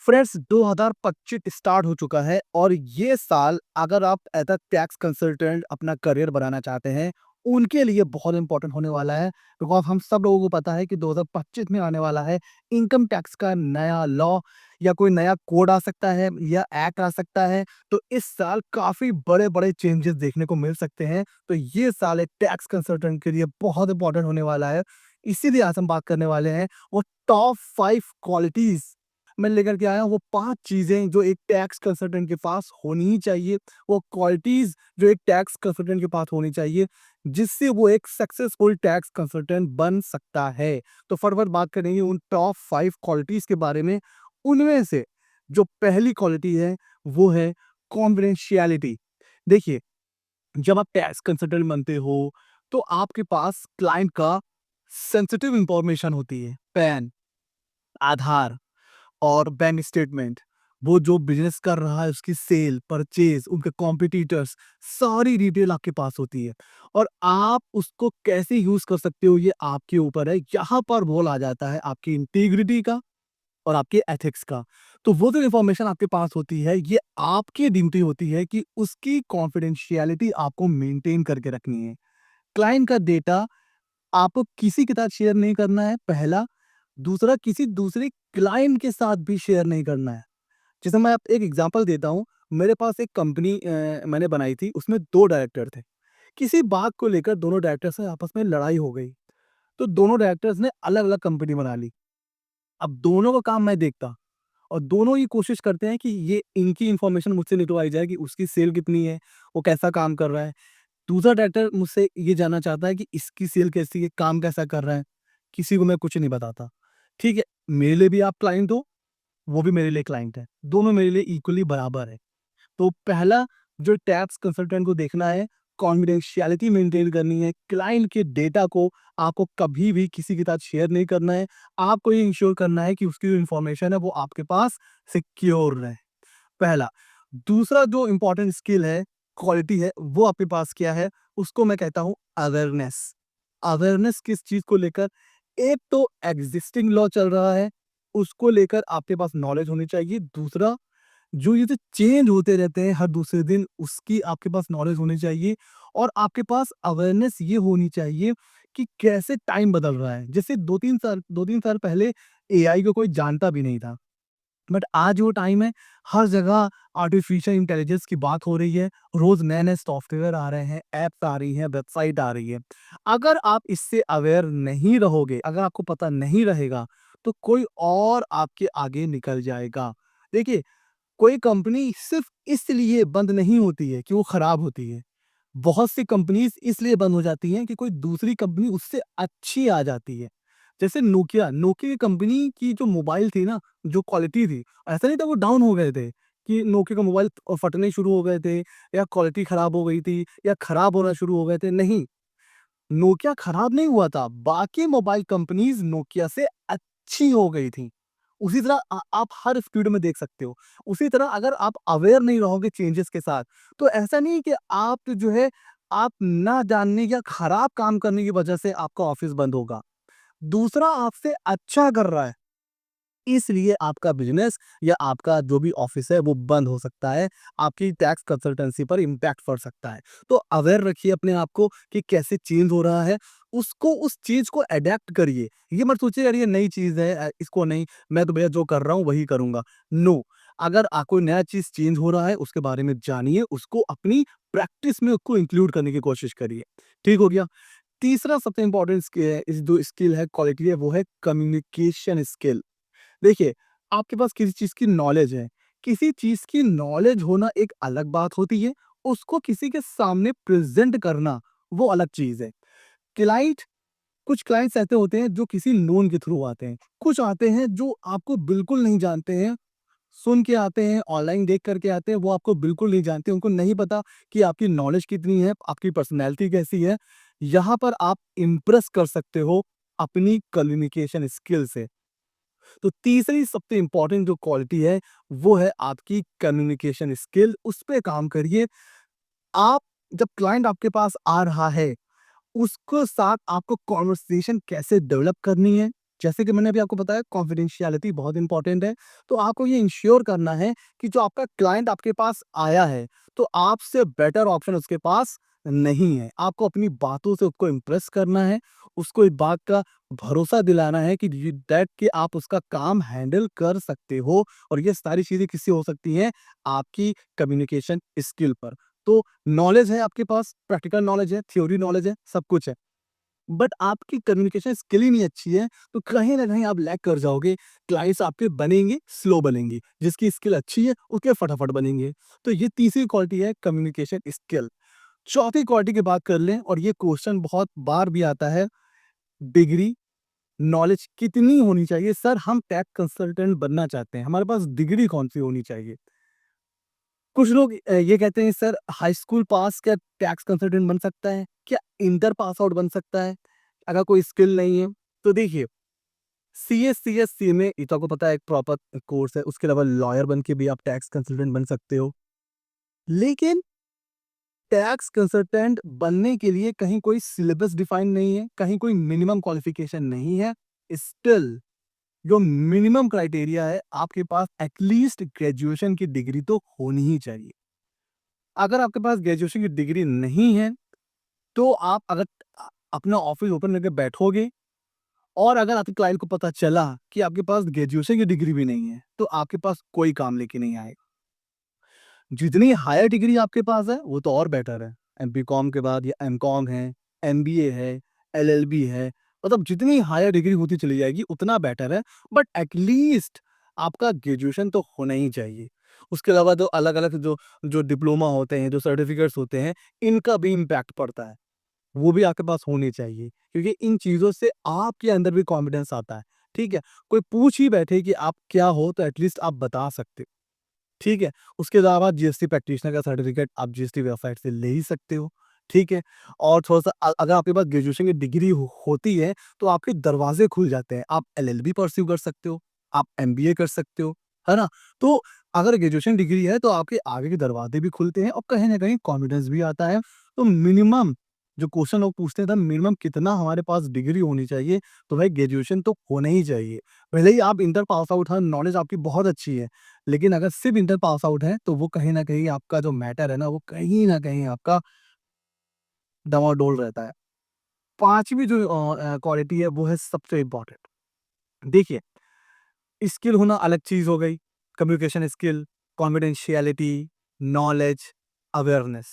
Friends 2025 start हो चुका है और ये साल अगर आप एज अ टैक्स कंसल्टेंट अपना करियर बनाना चाहते हैं, उनके लिए बहुत इंपॉर्टेंट होने वाला है। बिकॉज़ हम सब लोगों को पता है कि 2025 में आने वाला है इनकम टैक्स का नया लॉ या कोई नया कोड आ सकता है या एक्ट आ सकता है। तो इस साल काफ़ी बड़े-बड़े चेंजेस देखने को मिल सकते हैं। तो ये साल एक टैक्स कंसल्टेंट के लिए बहुत इंपॉर्टेंट होने वाला है। इसीलिए आज हम बात करने वाले हैं वो टॉप 5 क्वालिटीज़ मैं लेकर के आया हूँ वो 5 चीज़ें जो एक टैक्स कंसल्टेंट के पास होनी ही चाहिए, वो क्वालिटीज़ जो एक टैक्स कंसल्टेंट के पास होनी चाहिए, जिससे वो एक सक्सेसफुल टैक्स कंसल्टेंट बन सकता है। तो फटाफट बात करेंगे उन टॉप 5 क्वालिटीज़ के बारे में। उनमें से जो पहली क्वालिटी है, वो है कॉन्फिडेंशियलिटी। देखिए, जब आप टैक्स कंसल्टेंट बनते हो, तो आपके पास क्लाइंट का सेंसिटिव इन्फॉर्मेशन होती है, पैन, आधार और बैंक स्टेटमेंट, वो जो बिज़नेस कर रहा है उसकी सेल, परचेज़, उनके कॉम्पिटिटर्स, सारी डिटेल आपके पास होती है और आप उसको कैसे यूज़ कर सकते हो ये आपके ऊपर है। यहाँ पर रोल आ जाता है आपकी इंटीग्रिटी का और आपके एथिक्स का। तो वो जो इन्फॉर्मेशन आपके पास होती है, ये आपकी ड्यूटी होती है कि उसकी कॉन्फिडेंशियलिटी आपको मेंटेन करके रखनी है। क्लाइंट का डेटा आपको किसी के साथ शेयर नहीं करना है, पहला। दूसरा, किसी दूसरे क्लाइंट के साथ भी शेयर नहीं करना है। जैसे मैं आप एक एग्ज़ाम्पल देता हूँ, मेरे पास एक कंपनी मैंने बनाई थी, उसमें 2 डायरेक्टर थे। किसी बात को लेकर दोनों डायरेक्टर से आपस में लड़ाई हो गई, तो दोनों डायरेक्टर्स ने अलग-अलग कंपनी बना ली। अब दोनों का काम मैं देखता और दोनों ही कोशिश करते हैं कि ये इनकी इन्फॉर्मेशन मुझसे निकलवाई जाए कि उसकी सेल कितनी है, वो कैसा काम कर रहा है। दूसरा डायरेक्टर मुझसे ये जानना चाहता है कि इसकी सेल कैसी है, काम कैसा कर रहा है। किसी को मैं कुछ नहीं बताता। ठीक है, मेरे लिए भी आप क्लाइंट हो, वो भी मेरे लिए क्लाइंट है। दोनों मेरे लिए इक्वली बराबर है। तो पहला जो टैक्स कंसल्टेंट को देखना है, कॉन्फिडेंशियलिटी मेंटेन करनी है, क्लाइंट के डेटा को आपको कभी भी किसी के साथ शेयर नहीं करना है। आपको ये इंश्योर करना है कि उसकी जो इन्फॉर्मेशन है वो आपके पास सिक्योर रहे, पहला। दूसरा जो इम्पोर्टेंट स्किल है, क्वालिटी है, वो आपके पास क्या है? उसको मैं कहता हूँ अवेयरनेस। अवेयरनेस किस चीज़ को लेकर? एक तो एक्जिस्टिंग लॉ चल रहा है, उसको लेकर आपके पास नॉलेज होनी चाहिए। दूसरा, जो ये जो चेंज होते रहते हैं हर दूसरे दिन, उसकी आपके पास नॉलेज होनी चाहिए और आपके पास अवेयरनेस ये होनी चाहिए कि कैसे टाइम बदल रहा है। जैसे 2-3 साल पहले एआई को कोई जानता भी नहीं था। बट आज वो टाइम है, हर जगह आर्टिफिशियल इंटेलिजेंस की बात हो रही है, रोज़ नए-नए सॉफ्टवेयर आ रहे हैं, ऐप्स आ रही हैं, वेबसाइट आ रही है। अगर आप इससे अवेयर नहीं रहोगे, अगर आपको पता नहीं रहेगा, तो कोई और आपके आगे निकल जाएगा। देखिए, कोई कंपनी सिर्फ़ इसलिए बंद नहीं होती है कि वो खराब होती है। बहुत सी कंपनीज़ इसलिए बंद हो जाती हैं कि कोई दूसरी कंपनी उससे अच्छी आ जाती है। जैसे नोकिया, नोकिया कंपनी की जो मोबाइल थी ना, जो क्वालिटी थी, ऐसा नहीं था वो डाउन हो गए थे कि नोकिया का मोबाइल फटने शुरू हो गए थे या क्वालिटी खराब हो गई थी या खराब होना शुरू हो गए थे, नहीं। नोकिया खराब नहीं हुआ था, बाकी मोबाइल कंपनीज़ नोकिया से अच्छी हो गई थी। उसी तरह आप हर फील्ड में देख सकते हो। उसी तरह अगर आप अवेयर नहीं रहोगे चेंजेस के साथ, तो ऐसा नहीं है कि आप जो है, आप ना जानने या खराब काम करने की वजह से आपका ऑफ़िस बंद होगा। दूसरा आपसे अच्छा कर रहा है, इसलिए आपका बिज़नेस या आपका जो भी ऑफ़िस है वो बंद हो सकता है, आपकी टैक्स कंसल्टेंसी पर इम्पैक्ट पड़ सकता है। तो अवेयर रखिए अपने आप को कि कैसे चेंज हो रहा है, उसको उस चीज़ को अडैप्ट करिए। ये मत सोचिए यार ये नई चीज़ है, इसको नहीं, मैं तो भैया जो कर रहा हूँ वही करूँगा। नो, अगर कोई नया चीज़ चेंज हो रहा है उसके बारे में जानिए, उसको अपनी प्रैक्टिस में उसको इंक्लूड करने की कोशिश करिए। ठीक हो गया? तीसरा सबसे इम्पोर्टेंट इस जो स्किल है, क्वालिटी है, वो है कम्युनिकेशन स्किल। देखिए, आपके पास किसी चीज़ की नॉलेज है, किसी चीज़ की नॉलेज होना एक अलग बात होती है, उसको किसी के सामने प्रेज़ेंट करना, वो अलग चीज़ है। क्लाइंट कुछ क्लाइंट्स ऐसे होते हैं जो किसी नोन के थ्रू आते हैं, कुछ आते हैं जो आपको बिल्कुल नहीं जानते हैं, सुन के आते हैं, ऑनलाइन देख कर के आते हैं, वो आपको बिल्कुल नहीं जानते, उनको नहीं पता कि आपकी नॉलेज कितनी है, आपकी पर्सनैलिटी कैसी है। यहाँ पर आप इम्प्रेस कर सकते हो अपनी कम्युनिकेशन स्किल से। तो तीसरी सबसे इम्पोर्टेंट जो क्वालिटी है, वो है आपकी कम्युनिकेशन स्किल, उस पे काम करिए। आप जब क्लाइंट आपके पास आ रहा है, उसको साथ आपको कन्वर्सेशन कैसे डेवलप करनी है, जैसे कि मैंने अभी आपको बताया कॉन्फिडेंशियलिटी बहुत इंपॉर्टेंट है, तो आपको ये इंश्योर करना है कि जो आपका क्लाइंट आपके पास आया है, तो आपसे बेटर ऑप्शन उसके पास नहीं है। आपको अपनी बातों से उसको इम्प्रेस करना है, उसको इस बात का भरोसा दिलाना है कि कि आप उसका काम हैंडल कर सकते हो और ये सारी चीज़ें किससे हो सकती हैं, आपकी कम्युनिकेशन स्किल पर। तो नॉलेज है आपके पास, प्रैक्टिकल नॉलेज है, थ्योरी नॉलेज है, सब कुछ है। बट आपकी कम्युनिकेशन स्किल ही नहीं अच्छी है, तो कहीं न कहीं आप लैग कर जाओगे। क्लाइंट्स आपके बनेंगे, स्लो बनेंगे। जिसकी स्किल अच्छी है, उसके फटाफट बनेंगे। तो ये तीसरी क्वालिटी है कम्युनिकेशन स्किल। चौथी क्वालिटी की बात कर लें और ये क्वेश्चन बहुत बार भी आता है, डिग्री, नॉलेज कितनी होनी चाहिए? सर हम टैक्स कंसल्टेंट बनना चाहते हैं, हमारे पास डिग्री कौन-सी होनी चाहिए? कुछ लोग ये कहते हैं सर हाई स्कूल पास क्या टैक्स कंसल्टेंट बन सकता है? क्या इंटर पास आउट बन सकता है? अगर कोई स्किल नहीं है, तो देखिए सीए, सीएस, सीएमए ये तो आपको पता है एक प्रॉपर कोर्स है। उसके अलावा लॉयर बन के भी आप टैक्स कंसल्टेंट बन सकते हो। लेकिन टैक्स कंसल्टेंट बनने के लिए कहीं कोई सिलेबस डिफाइन नहीं है, कहीं कोई मिनिमम क्वालिफिकेशन नहीं है। स्टिल जो मिनिमम क्राइटेरिया है, आपके पास एटलीस्ट ग्रेजुएशन की डिग्री तो होनी ही चाहिए। अगर आपके पास ग्रेजुएशन की डिग्री नहीं है, तो आप अगर अपना ऑफिस ओपन करके बैठोगे और अगर आपके क्लाइंट को पता चला कि आपके पास ग्रेजुएशन की डिग्री भी नहीं है, तो आपके पास कोई काम लेके नहीं आएगा। जितनी हायर डिग्री आपके पास है, वो तो और बेटर है। बीकॉम के बाद या एमकॉम है, एमबीए है, एलएलबी है, मतलब जितनी हायर डिग्री होती चली जाएगी, उतना बेटर है। बट एटलीस्ट आपका ग्रेजुएशन तो होना ही चाहिए। उसके अलावा तो अलग-अलग जो जो डिप्लोमा होते हैं, जो सर्टिफिकेट्स होते हैं, इनका भी इम्पैक्ट पड़ता है। वो भी आपके पास होनी चाहिए क्योंकि इन चीज़ों से आपके अंदर भी कॉन्फिडेंस आता है, ठीक है? कोई पूछ ही बैठे कि आप क्या हो तो एटलीस्ट आप बता सकते हो, ठीक है? उसके अलावा जीएसटी प्रैक्टिशनर का सर्टिफिकेट आप जीएसटी वेबसाइट से ले ही सकते हो, ठीक है? और थोड़ा-सा अगर आपके पास ग्रेजुएशन की डिग्री होती है तो आपके दरवाज़े खुल जाते हैं। आप एलएलबी परस्यू कर सकते हो, आप एमबीए कर सकते हो, है ना? तो अगर ग्रेजुएशन डिग्री है तो आपके आगे के दरवाज़े भी खुलते हैं और कहीं न कहीं कॉन्फिडेंस भी आता है। तो मिनिमम जो क्वेश्चन लोग पूछते थे मिनिमम कितना हमारे पास डिग्री होनी चाहिए, तो भाई ग्रेजुएशन तो होना ही चाहिए। भले ही आप इंटर पास आउट हैं, नॉलेज आपकी बहुत अच्छी है, लेकिन अगर सिर्फ इंटर पास आउट है, तो वो कहीं न कहीं आपका जो मैटर है ना, वो कहीं न कहीं आपका डमाडोल रहता है। 5वीं जो क्वालिटी है, वो है सबसे इम्पोर्टेंट। देखिए, स्किल होना अलग चीज़ हो गई, communication skill, confidentiality, knowledge, awareness.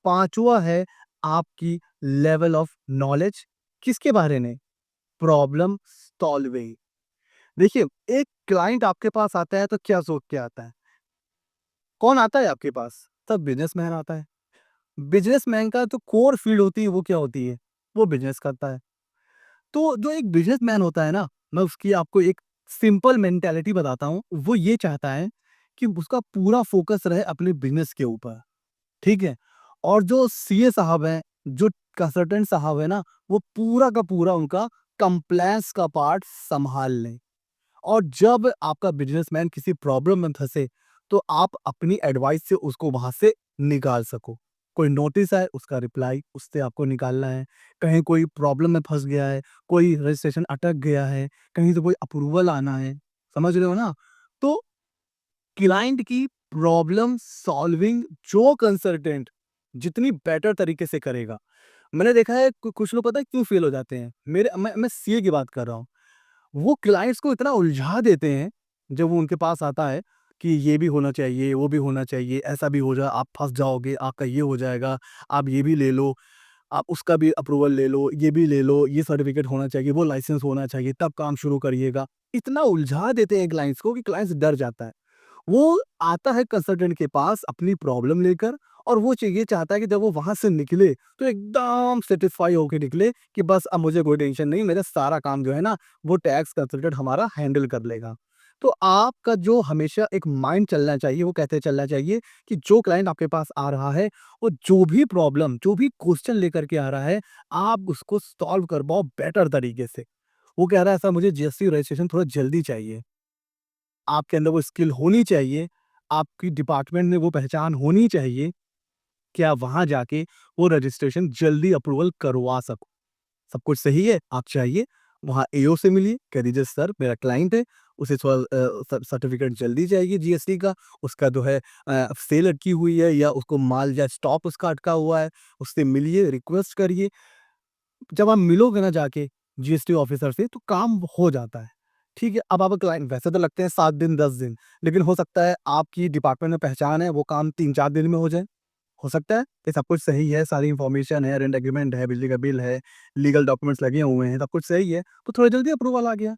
5वां है आपकी लेवल ऑफ नॉलेज, किसके बारे में? Problem solving. देखिए, एक क्लाइंट आपके पास आता है, तो क्या सोच के आता है? कौन आता है आपके पास? सब बिज़नेसमैन आता है। बिज़नेसमैन का जो कोर फील्ड होती है वो क्या होती है? वो बिज़नेस करता है। तो जो एक बिज़नेसमैन होता है ना, मैं उसकी आपको एक सिंपल मेंटालिटी बताता हूँ। वो ये चाहता है कि उसका पूरा फ़ोकस रहे अपने बिज़नेस के ऊपर, ठीक है? और जो सीए साहब हैं, जो कंसल्टेंट साहब हैं ना, वो पूरा का पूरा उनका कंप्लायंस का पार्ट सँभाल लें। और जब आपका बिज़नेसमैन किसी प्रॉब्लम में फँसे, तो आप अपनी एडवाइस से उसको वहाँ से निकाल सको। कोई नोटिस आए, उसका रिप्लाई उससे आपको निकालना है। कहीं कोई प्रॉब्लम में फँस गया है, कोई रजिस्ट्रेशन अटक गया है, कहीं से कोई अप्रूवल आना है, समझ रहे हो ना? तो क्लाइंट की प्रॉब्लम सॉल्विंग जो कंसल्टेंट जितनी बेटर तरीके से करेगा, मैंने देखा है कुछ लोग पता है क्यों फेल हो जाते हैं? मैं सीए की बात कर रहा हूँ। वो क्लाइंट्स को इतना उलझा देते हैं, जब वो उनके पास आता है कि ये भी होना चाहिए, वो भी होना चाहिए, ऐसा भी हो आप फँस जाओगे, आपका ये हो जाएगा, आप ये भी ले लो, आप उसका भी अप्रूवल ले लो, ये सर्टिफ़िकेट होना चाहिए, वो लाइसेंस होना चाहिए, तब काम शुरू करिएगा। इतना उलझा देते हैं क्लाइंट्स को कि क्लाइंट्स डर जाता है। वो आता है कंसल्टेंट के पास अपनी प्रॉब्लम लेकर और वो ये चाहता है कि जब वो वहाँ से निकले, तो एकदम सैटिस्फाई होके निकले कि बस अब मुझे कोई टेंशन नहीं, मेरा सारा काम जो है ना, वो टैक्स कंसल्टेंट हमारा हैंडल कर लेगा। तो आपका जो हमेशा एक माइंड चलना चाहिए, वो कहते चलना चाहिए कि जो क्लाइंट आपके पास आ रहा है, वो जो भी प्रॉब्लम, जो भी क्वेश्चन लेकर के आ रहा है, आप उसको सॉल्व कर पाओ बेटर तरीके से। वो कह रहा है, "सर मुझे जीएसटी रजिस्ट्रेशन थोड़ा जल्दी चाहिए।" आपके अंदर वो स्किल होनी चाहिए, आपकी डिपार्टमेंट में वो पहचान होनी चाहिए कि आप वहाँ जाके वो रजिस्ट्रेशन जल्दी अप्रूवल करवा सको। सब कुछ सही है, आप चाहिए, वहाँ एओ से मिलिए, कह दीजिए सर मेरा क्लाइंट है, उसे थोड़ा सर्टिफ़िकेट जल्दी चाहिए जीएसटी का, उसका जो है सेल अटकी हुई है या उसको माल या स्टॉक उसका अटका हुआ है, उससे मिलिए, रिक्वेस्ट करिए। जब आप मिलोगे ना जाके जीएसटी ऑफ़िसर से तो काम हो जाता है, ठीक है? अब आपका क्लाइंट वैसे तो लगते हैं 7 दिन, 10 दिन, लेकिन हो सकता है आपकी डिपार्टमेंट में पहचान है, वो काम 3-4 दिन में हो जाए। हो सकता है ये सब कुछ सही है, सारी इन्फॉर्मेशन है, रेंट एग्रीमेंट है, बिजली का बिल है, लीगल डॉक्यूमेंट्स लगे हुए हैं, सब कुछ सही है, तो थोड़ा जल्दी अप्रूवल आ गया।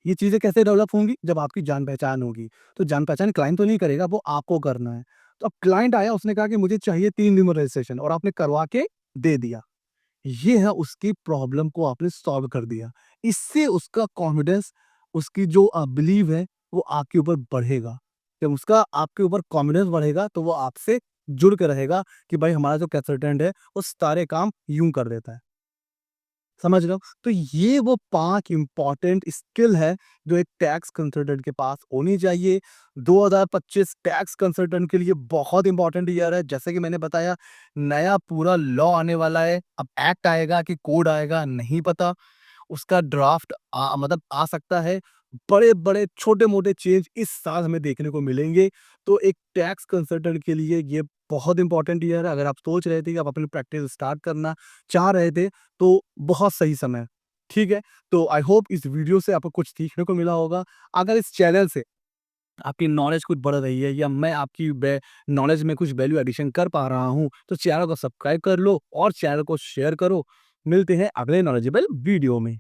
ये चीज़ें कैसे डेवलप होंगी? जब आपकी जान-पहचान होगी। तो जान-पहचान क्लाइंट तो नहीं करेगा, वो आपको करना है। तो अब क्लाइंट आया, उसने कहा कि मुझे चाहिए 3 दिन में रजिस्ट्रेशन और आपने करवा के दे दिया। ये है उसकी प्रॉब्लम को आपने सॉल्व कर दिया। इससे उसका कॉन्फिडेंस, उसकी जो बिलीव है, वो आपके ऊपर बढ़ेगा। जब उसका आपके ऊपर कॉन्फिडेंस बढ़ेगा, तो वो आपसे जुड़ के रहेगा कि भाई हमारा जो कंसल्टेंट है, वो सारे काम यूँ कर देता है। समझ रहे हो? तो ये वो 5 इम्पोर्टेंट स्किल है, जो एक टैक्स कंसल्टेंट के पास होनी चाहिए। 2025 टैक्स कंसल्टेंट के लिए बहुत इम्पोर्टेंट ईयर है। जैसे कि मैंने बताया, नया पूरा लॉ आने वाला है। अब एक्ट आएगा कि कोड आएगा, नहीं पता। उसका ड्राफ्ट मतलब आ सकता है। बड़े-बड़े, छोटे-मोटे चेंज इस साल हमें देखने को मिलेंगे। तो एक टैक्स कंसल्टेंट के लिए ये बहुत इम्पोर्टेंट ईयर है। अगर आप सोच रहे थे कि आप अपनी प्रैक्टिस स्टार्ट करना चाह रहे थे, तो बहुत सही समय है। ठीक है? तो आई होप इस वीडियो से आपको कुछ सीखने को मिला होगा। अगर इस चैनल से आपकी नॉलेज कुछ बढ़ रही है या मैं आपकी नॉलेज में कुछ वैल्यू एडिशन कर पा रहा हूँ, तो चैनल को सब्सक्राइब कर लो और चैनल को शेयर करो। मिलते हैं अगले नॉलेजेबल वीडियो में।